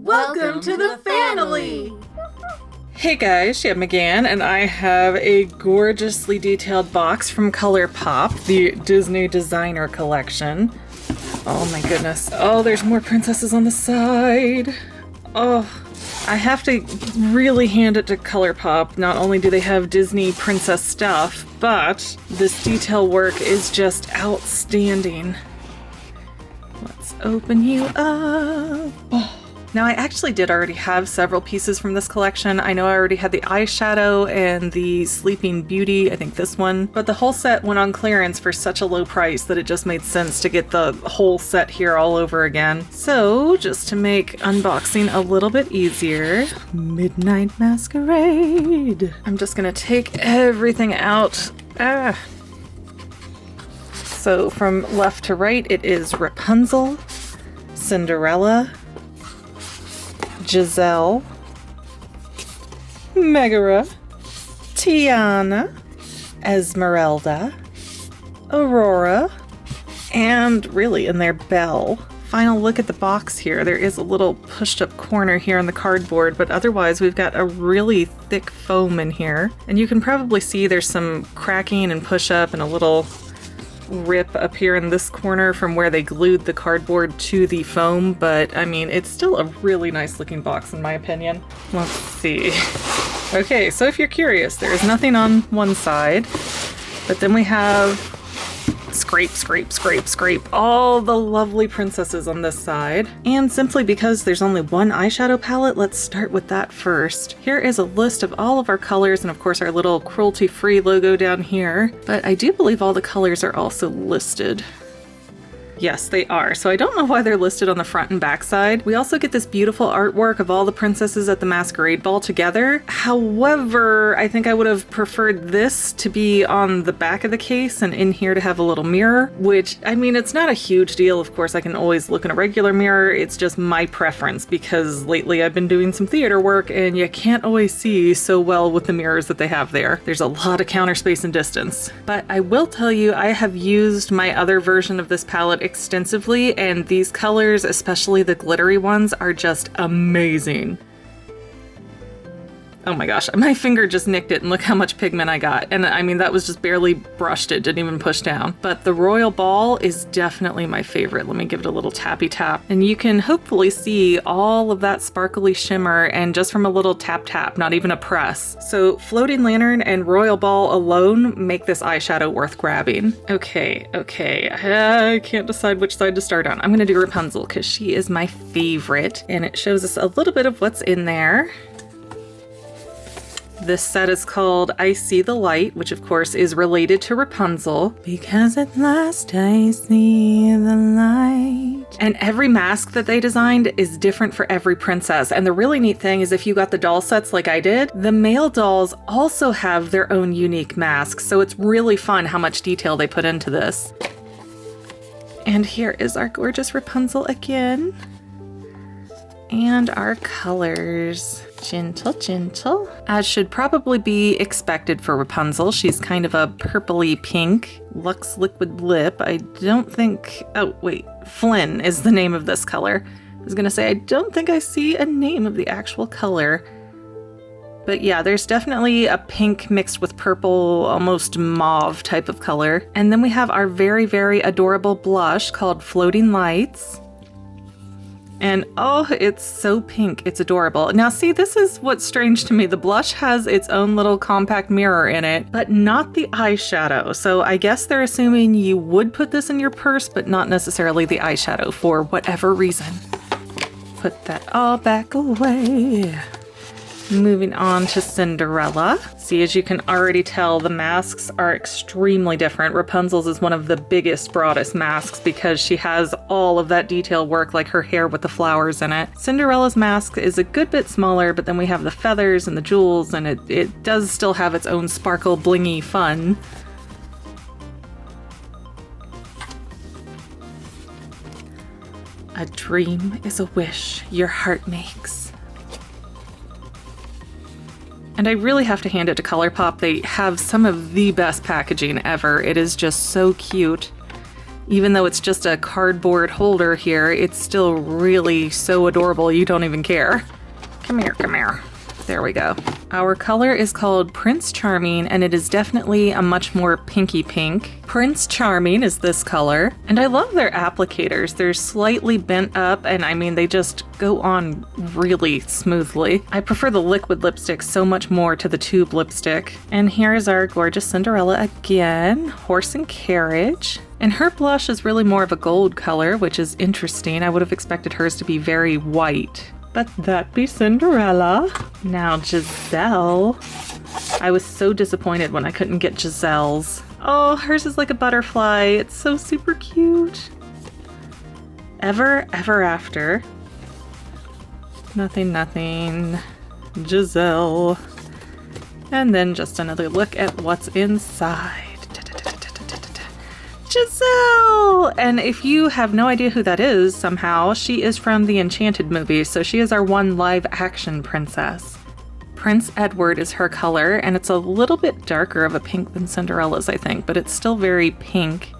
Welcome to the Fanily! Hey guys, Shop again, and I have a gorgeously detailed box from ColourPop, the Disney Designer Collection. Oh my goodness. Oh, there's more princesses on the side. Oh, I have to really hand it to ColourPop. Not only do they have Disney princess stuff, but this detail work is just outstanding. Let's open you up. Oh. Now, I actually did already have several pieces from this collection. I know I already had the eyeshadow and the Sleeping Beauty, I think this one, but the whole set went on clearance for such a low price that it just made sense to get the whole set here all over again. So, just to make unboxing a little bit easier, Midnight Masquerade. I'm just gonna take everything out. So, from left to right, it is Rapunzel, Cinderella, Giselle, Megara, Tiana, Esmeralda, Aurora, and really in there, Belle. Final look at the box here. There is a little pushed up corner here in the cardboard, but otherwise we've got a really thick foam in here. And you can probably see there's some cracking and push up and a little rip up here in this corner from where they glued the cardboard to the foam, but I mean, it's still a really nice looking box in my opinion. Let's see. Okay, so if you're curious, there is nothing on one side, but then we have scrape, scrape, scrape, scrape, all the lovely princesses on this side. And simply because there's only one eyeshadow palette, let's start with that first. Here is a list of all of our colors and of course our little cruelty-free logo down here, but I do believe all the colors are also listed. Yes, they are. So I don't know why they're listed on the front and back side. We also get this beautiful artwork of all the princesses at the masquerade ball together. However, I think I would have preferred this to be on the back of the case and in here to have a little mirror, which, I mean, it's not a huge deal. Of course, I can always look in a regular mirror. It's just my preference because lately I've been doing some theater work and you can't always see so well with the mirrors that they have there. There's a lot of counter space and distance. But I will tell you, I have used my other version of this palette extensively, and these colors, especially the glittery ones, are just amazing. Oh my gosh, my finger just nicked it and look how much pigment I got. And I mean, that was just barely brushed, it didn't even push down. But the Royal Ball is definitely my favorite. Let me give it a little tappy tap. And you can hopefully see all of that sparkly shimmer and just from a little tap tap, not even a press. So Floating Lantern and Royal Ball alone make this eyeshadow worth grabbing. Okay, I can't decide which side to start on. I'm gonna do Rapunzel because she is my favorite. And it shows us a little bit of what's in there. This set is called I See the Light, which of course is related to Rapunzel. Because at last I see the light. And every mask that they designed is different for every princess. And the really neat thing is if you got the doll sets like I did, the male dolls also have their own unique masks. So it's really fun how much detail they put into this. And here is our gorgeous Rapunzel again. And our colors. Gentle, gentle. As should probably be expected for Rapunzel. She's kind of a purpley pink. Luxe Liquid Lip. I don't think... Oh, wait. Flynn is the name of this color. I was gonna say, I don't think I see a name of the actual color. But yeah, there's definitely a pink mixed with purple, almost mauve type of color. And then we have our very, very adorable blush called Floating Lights. And oh, it's so pink. It's adorable. Now see, this is what's strange to me. The blush has its own little compact mirror in it, but not the eyeshadow. So I guess they're assuming you would put this in your purse, but not necessarily the eyeshadow for whatever reason. Put that all back away. Moving on to Cinderella. See, as you can already tell, the masks are extremely different. Rapunzel's is one of the biggest, broadest masks because she has all of that detail work, like her hair with the flowers in it. Cinderella's mask is a good bit smaller, but then we have the feathers and the jewels, and it does still have its own sparkle, blingy fun. A dream is a wish your heart makes. And I really have to hand it to ColourPop. They have some of the best packaging ever. It is just so cute. Even though it's just a cardboard holder here, it's still really so adorable you don't even care. Come here, come here. There we go. Our color is called Prince Charming, and it is definitely a much more pinky pink. Prince Charming is this color, and I love their applicators. They're slightly bent up, and I mean, they just go on really smoothly. I prefer the liquid lipstick so much more to the tube lipstick. And here's our gorgeous Cinderella again, horse and carriage. And her blush is really more of a gold color, which is interesting. I would have expected hers to be very white. But that be Cinderella. Now Giselle. I was so disappointed when I couldn't get Giselle's. Oh, hers is like a butterfly. It's so super cute. Ever, ever after. Nothing, nothing. Giselle. And then just another look at what's inside. Giselle! And if you have no idea who that is somehow, she is from the Enchanted movie, so she is our one live action princess. Prince Edward is her color, and it's a little bit darker of a pink than Cinderella's, I think, but it's still very pink.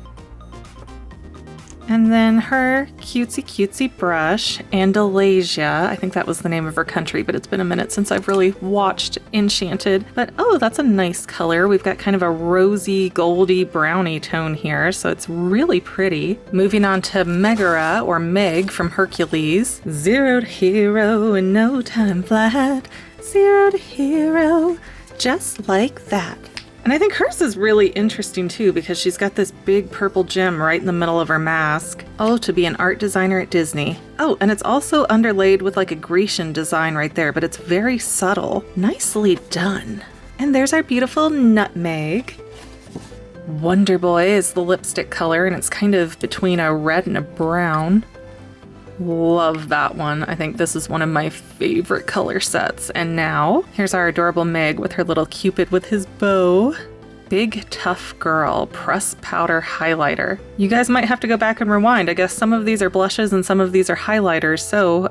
And then her cutesy brush, Andalasia. I think that was the name of her country, but it's been a minute since I've really watched Enchanted. But oh, that's a nice color. We've got kind of a rosy, goldy, browny tone here, so it's really pretty. Moving on to Megara, or Meg from Hercules. Zero to hero in no time flat. Zero to hero, just like that. And I think hers is really interesting too, because she's got this big purple gem right in the middle of her mask. Oh, to be an art designer at Disney. Oh, and it's also underlaid with like a Grecian design right there, but it's very subtle. Nicely done. And there's our beautiful nutmeg. Wonder Boy is the lipstick color, and it's kind of between a red and a brown. Love that one. I think this is one of my favorite color sets. And now, here's our adorable Meg with her little Cupid with his bow. Big Tough Girl Press Powder Highlighter. You guys might have to go back and rewind. I guess some of these are blushes and some of these are highlighters, so,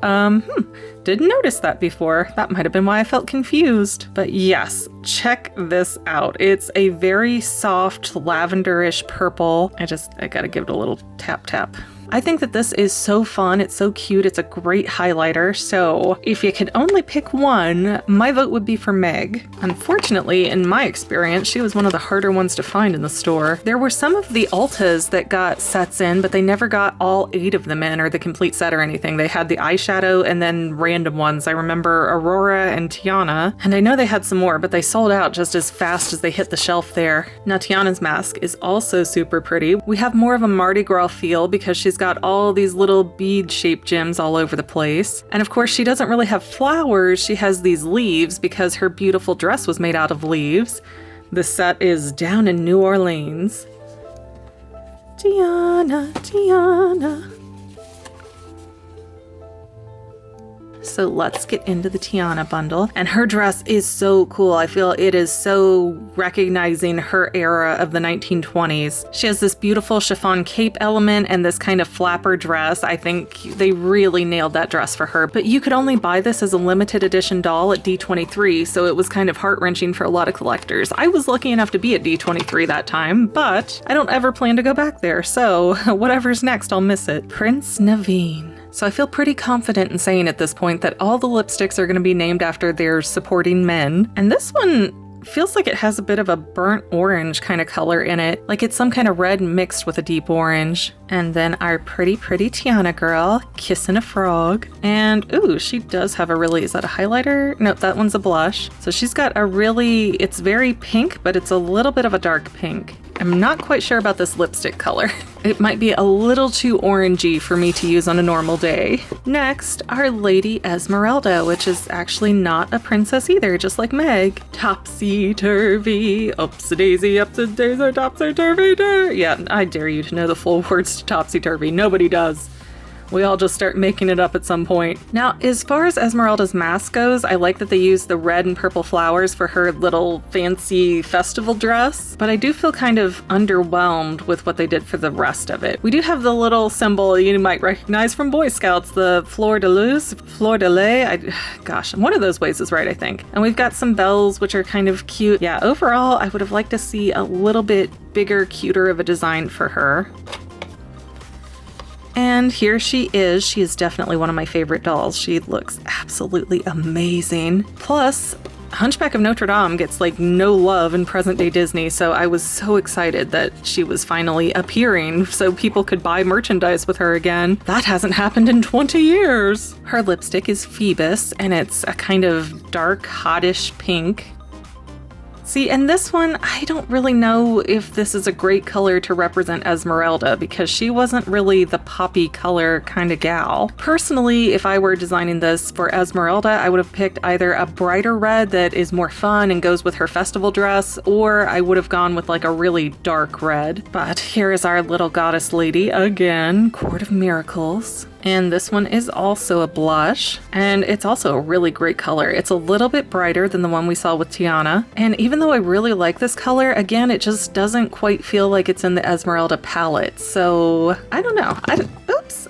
didn't notice that before. That might have been why I felt confused. But yes, check this out. It's a very soft lavenderish purple. I gotta give it a little tap tap. I think that this is so fun. It's so cute. It's a great highlighter. So if you could only pick one, my vote would be for Meg. Unfortunately, in my experience, she was one of the harder ones to find in the store. There were some of the Ultas that got sets in, but they never got all 8 of them in or the complete set or anything. They had the eyeshadow and then random ones. I remember Aurora and Tiana, and I know they had some more, but they sold out just as fast as they hit the shelf there. Now Tiana's mask is also super pretty. We have more of a Mardi Gras feel because she's got all these little bead-shaped gems all over the place. And of course, she doesn't really have flowers. She has these leaves because her beautiful dress was made out of leaves. The set is down in New Orleans. Tiana, Tiana. So let's get into the Tiana bundle. And her dress is so cool. I feel it is so recognizing her era of the 1920s. She has this beautiful chiffon cape element and this kind of flapper dress. I think they really nailed that dress for her. But you could only buy this as a limited edition doll at D23, so it was kind of heart-wrenching for a lot of collectors. I was lucky enough to be at D23 that time, but I don't ever plan to go back there, so whatever's next, I'll miss it. Prince Naveen. So I feel pretty confident in saying at this point that all the lipsticks are going to be named after their supporting men. And this one feels like it has a bit of a burnt orange kind of color in it. Like it's some kind of red mixed with a deep orange. And then our pretty Tiana girl, Kissing a Frog. And ooh, she does have a really, is that a highlighter? No, that one's a blush. So she's got a really, it's very pink, but it's a little bit of a dark pink. I'm not quite sure about this lipstick color. It might be a little too orangey for me to use on a normal day. Next, our Lady Esmeralda, which is actually not a princess either, just like Meg. Topsy-turvy, ups-a-daisy, ups-a-daisy, topsy-turvy. Yeah, I dare you to know the full words to topsy-turvy. Nobody does. We all just start making it up at some point. Now, as far as Esmeralda's mask goes, I like that they use the red and purple flowers for her little fancy festival dress, but I do feel kind of underwhelmed with what they did for the rest of it. We do have the little symbol you might recognize from Boy Scouts, the fleur de lis, fleur de lait. Gosh, one of those ways is right, I think. And we've got some bells, which are kind of cute. Yeah, overall, I would have liked to see a little bit bigger, cuter of a design for her. And here she is. She is definitely one of my favorite dolls. She looks absolutely amazing. Plus, Hunchback of Notre Dame gets like no love in present day Disney, so I was so excited that she was finally appearing so people could buy merchandise with her again. That hasn't happened in 20 years. Her lipstick is Phoebus, and it's a kind of dark, hottish pink. See, and this one, I don't really know if this is a great color to represent Esmeralda because she wasn't really the poppy color kind of gal. Personally, if I were designing this for Esmeralda, I would have picked either a brighter red that is more fun and goes with her festival dress, or I would have gone with like a really dark red. But here is our little goddess lady again, Court of Miracles. And this one is also a blush, and it's also a really great color. It's a little bit brighter than the one we saw with Tiana. And even though I really like this color, again, it just doesn't quite feel like it's in the Esmeralda palette. So I don't know.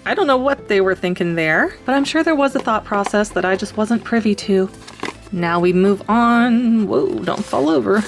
I don't know what they were thinking there, but I'm sure there was a thought process that I just wasn't privy to. Now we move on. Whoa, don't fall over.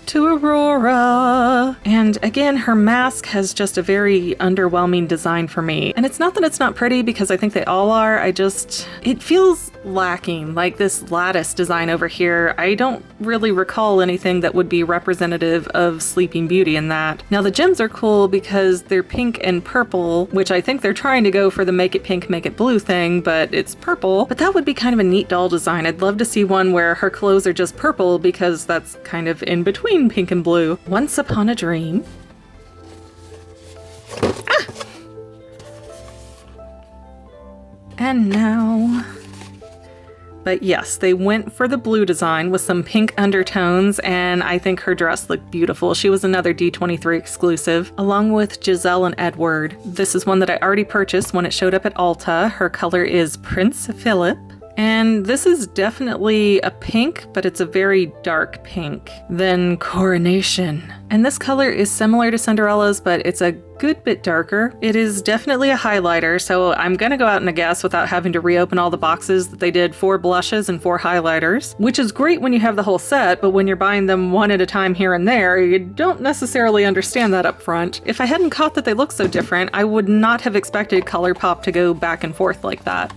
To Aurora. And again, her mask has just a very underwhelming design for me. And it's not that it's not pretty because I think they all are. It feels lacking, like this lattice design over here. I don't really recall anything that would be representative of Sleeping Beauty in that. Now the gems are cool because they're pink and purple, which I think they're trying to go for the make it pink, make it blue thing, but it's purple. But that would be kind of a neat doll design. I'd love to see one where her clothes are just purple because that's kind of in between pink and blue. Once Upon a Dream. Ah! And now... But yes, they went for the blue design with some pink undertones, and I think her dress looked beautiful. She was another D23 exclusive, along with Giselle and Edward. This is one that I already purchased when it showed up at Ulta. Her color is Prince Philip. And this is definitely a pink, but it's a very dark pink. Then Coronation. And this color is similar to Cinderella's, but it's a good bit darker. It is definitely a highlighter, so I'm gonna go out on a guess without having to reopen all the boxes that they did 4 blushes and 4 highlighters, which is great when you have the whole set, but when you're buying them one at a time here and there, you don't necessarily understand that up front. If I hadn't caught that they look so different, I would not have expected ColourPop to go back and forth like that.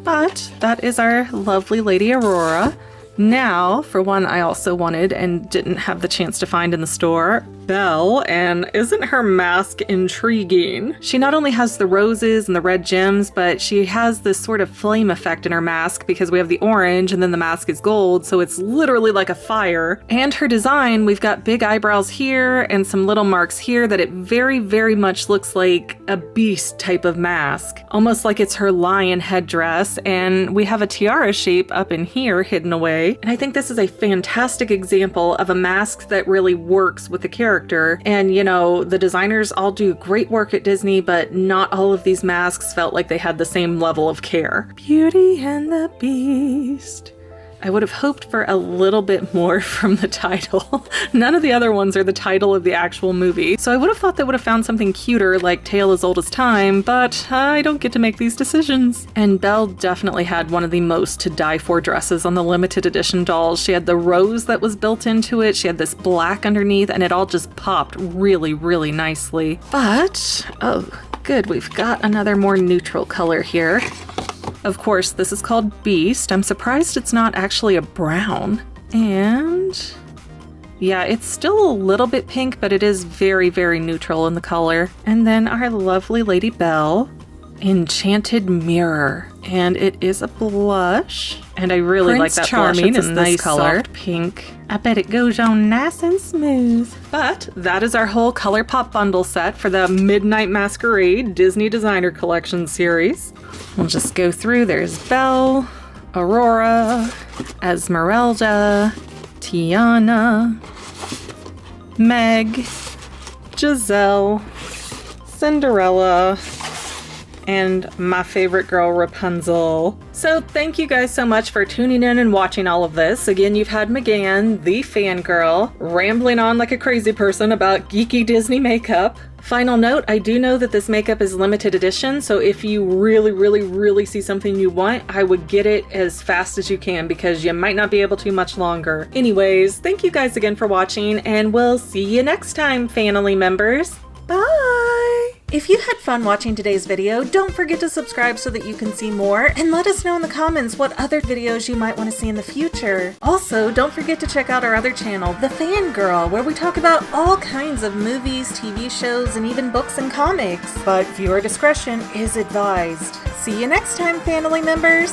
But that is our lovely Lady Aurora. Now, for one I also wanted and didn't have the chance to find in the store, Belle, and isn't her mask intriguing? She not only has the roses and the red gems, but she has this sort of flame effect in her mask because we have the orange and then the mask is gold, so it's literally like a fire. And her design, we've got big eyebrows here and some little marks here that it very, very much looks like a beast type of mask, almost like it's her lion headdress, and we have a tiara shape up in here hidden away. And I think this is a fantastic example of a mask that really works with the character. And you know, the designers all do great work at Disney, but not all of these masks felt like they had the same level of care. Beauty and the Beast. I would have hoped for a little bit more from the title. None of the other ones are the title of the actual movie, so I would have thought they would have found something cuter like Tale as Old as Time, but I don't get to make these decisions. And Belle definitely had one of the most to die for dresses on the limited edition dolls. She had the rose that was built into it, she had this black underneath, and it all just popped really, really nicely. But, oh, good, we've got another more neutral color here. Of course, this is called Beast. I'm surprised it's not actually a brown. And yeah, it's still a little bit pink, but it is very, very neutral in the color. And then our lovely Lady Belle, Enchanted Mirror. And it is a blush. And I really like that Charming blush. It's a nice color. soft pink. I bet it goes on nice and smooth. But that is our whole ColourPop bundle set for the Midnight Masquerade Disney Designer Collection series. We'll just go through. There's Belle, Aurora, Esmeralda, Tiana, Meg, Giselle, Cinderella, and my favorite girl, Rapunzel. So thank you guys so much for tuning in and watching all of this. Again, you've had Megan, the fangirl, rambling on like a crazy person about geeky Disney makeup. Final note, I do know that this makeup is limited edition, so if you really, really, really see something you want, I would get it as fast as you can because you might not be able to much longer. Anyways, thank you guys again for watching, and we'll see you next time, Fanily members. Bye! If you had fun watching today's video, don't forget to subscribe so that you can see more, and let us know in the comments what other videos you might want to see in the future. Also, don't forget to check out our other channel, The Fangirl, where we talk about all kinds of movies, TV shows, and even books and comics. But viewer discretion is advised. See you next time, Fanily members!